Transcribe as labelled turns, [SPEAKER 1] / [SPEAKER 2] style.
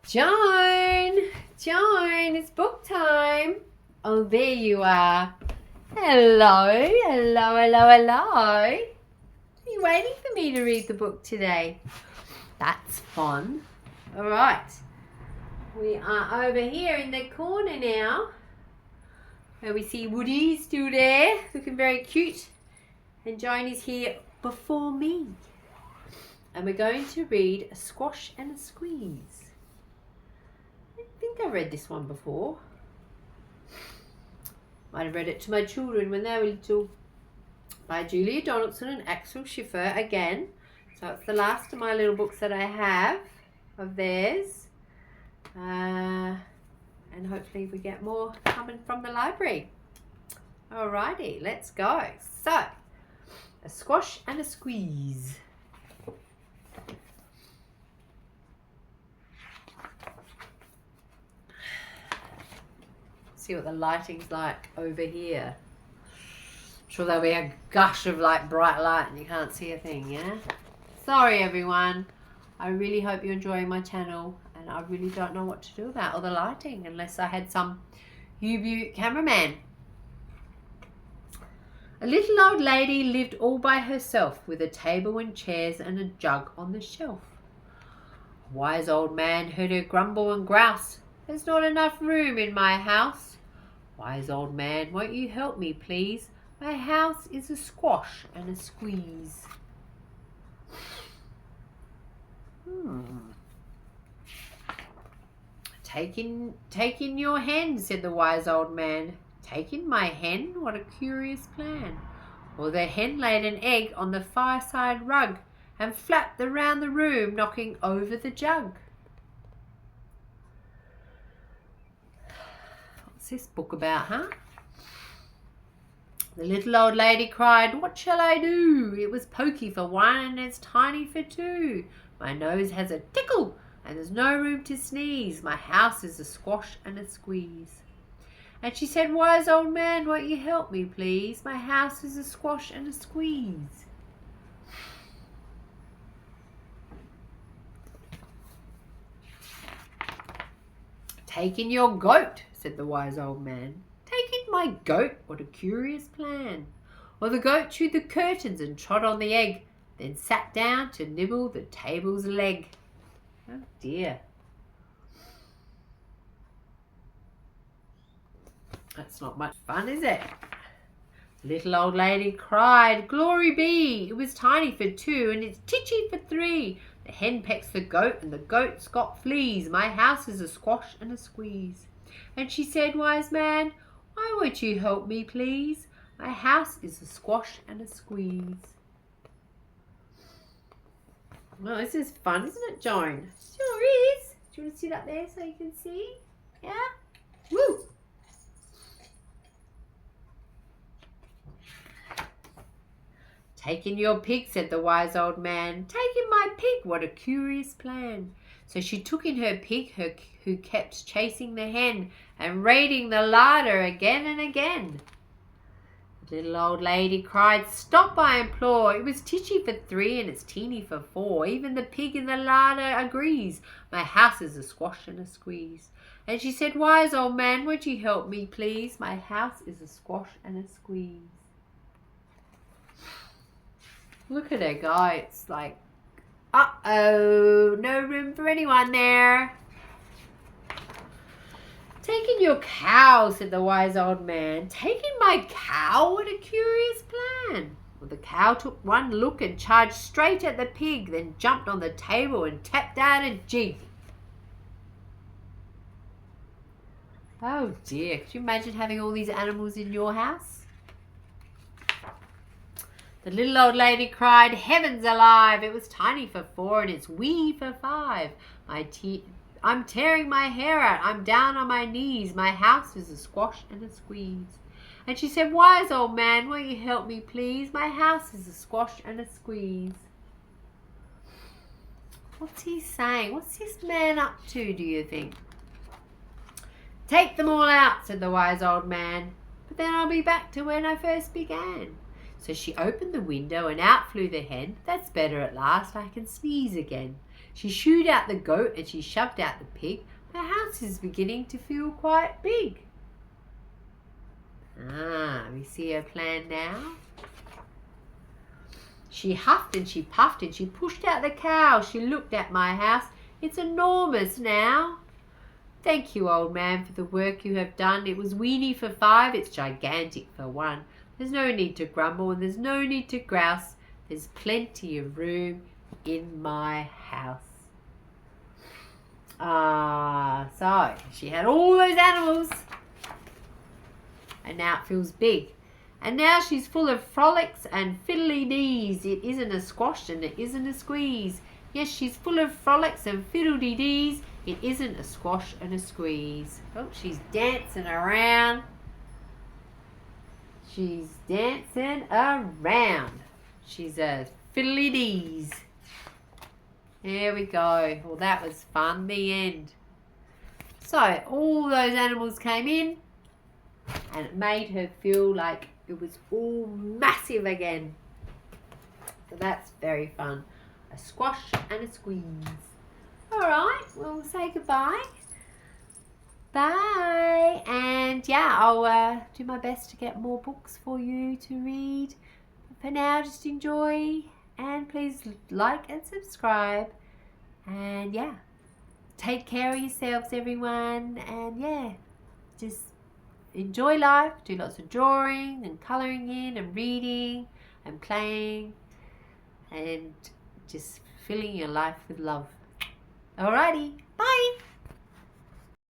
[SPEAKER 1] Joan, it's book time. Oh, there you are. Hello. Are you waiting for me to read the book today? That's fun. All right. We are over here in the corner now, where we see Woody still there, looking very cute. And Joan is here before me. And we're going to read A Squash and a Squeeze. I think I read this one before. Might have read it to my children when they were little. By Julia Donaldson Axel Scheffler again. So it's the last of my little books that I have of theirs. And hopefully we get more coming from the library. Alrighty, let's go. So, A Squash and a Squeeze. See what the lighting's like over here. I'm sure there'll be a gush of like bright light and you can't see a thing, yeah? Sorry everyone. I really hope you're enjoying my channel, and I really don't know what to do about all the lighting unless I had some U-View cameraman. A little old lady lived all by herself with a table and chairs and a jug on the shelf. A wise old man heard her grumble and grouse. There's not enough room in my house. Wise old man, won't you help me, please? My house is a squash and a squeeze. Take in your hen, said the wise old man. Take in my hen? What a curious plan. Well, the hen laid an egg on the fireside rug and flapped around the room, knocking over the jug. What's this book about, huh? The little old lady cried, what shall I do? It was pokey for one and it's tiny for two. My nose has a tickle and there's no room to sneeze. My house is a squash and a squeeze. And she said, wise old man, won't you help me, please? My house is a squash and a squeeze. Take in your goat, said the wise old man. Take in my goat, what a curious plan. Well, the goat chewed the curtains and trod on the egg, then sat down to nibble the table's leg. Oh dear. That's not much fun, is it? The little old lady cried, glory be, it was tiny for two and it's titchy for three. The hen pecks the goat and the goat's got fleas. My house is a squash and a squeeze. And she said, wise man, why won't you help me, please? My house is a squash and a squeeze. Well, this is fun, isn't it, Joan? Sure is. Do you want to sit up there so you can see? Yeah? Woo! Take in your pig, said the wise old man. Take in my pig, what a curious plan. So she took in her pig, who kept chasing the hen and raiding the larder again and again. The little old lady cried, stop, I implore. It was titchy for three and it's teeny for four. Even the pig in the larder agrees. My house is a squash and a squeeze. And she said, wise old man, would you help me, please? My house is a squash and a squeeze. Look at her go. It's like, uh-oh, no room for anyone there. Take in your cow, said the wise old man. Take in my cow? What a curious plan. Well, the cow took one look and charged straight at the pig, then jumped on the table and tapped out a jig. Oh dear, could you imagine having all these animals in your house? The little old lady cried, heavens alive, it was tiny for four and it's wee for five. I'm tearing my hair out, I'm down on my knees, my house is a squash and a squeeze. And she said, wise old man, won't you help me, please? My house is a squash and a squeeze. What's he saying? What's this man up to, do you think? Take them all out, said the wise old man, but then I'll be back to when I first began. So she opened the window and out flew the hen. That's better at last, I can sneeze again. She shooed out the goat and she shoved out the pig. Her house is beginning to feel quite big. We see her plan now. She huffed and she puffed and she pushed out the cow. She looked at my house. It's enormous now. Thank you, old man, for the work you have done. It was weeny for 5. It's gigantic for 1. There's no need to grumble and there's no need to grouse. There's plenty of room in my house. So she had all those animals. And now it feels big. And now she's full of frolics and fiddly-dees. It isn't a squash and it isn't a squeeze. Yes, she's full of frolics and fiddly-dees. It isn't a squash and a squeeze. Oh, she's dancing around. She's dancing around. She's a fiddly-dees. There we go. Well, that was fun. The end. So, all those animals came in and it made her feel like it was all massive again. So that's very fun. A squash and a squeeze. Alright, we'll say goodbye. Bye. And yeah, I'll do my best to get more books for you to read. For now, just enjoy. And please like and subscribe. And yeah, take care of yourselves, everyone. And yeah, just enjoy life. Do lots of drawing and colouring in and reading and playing. And just filling your life with love. Alrighty, bye.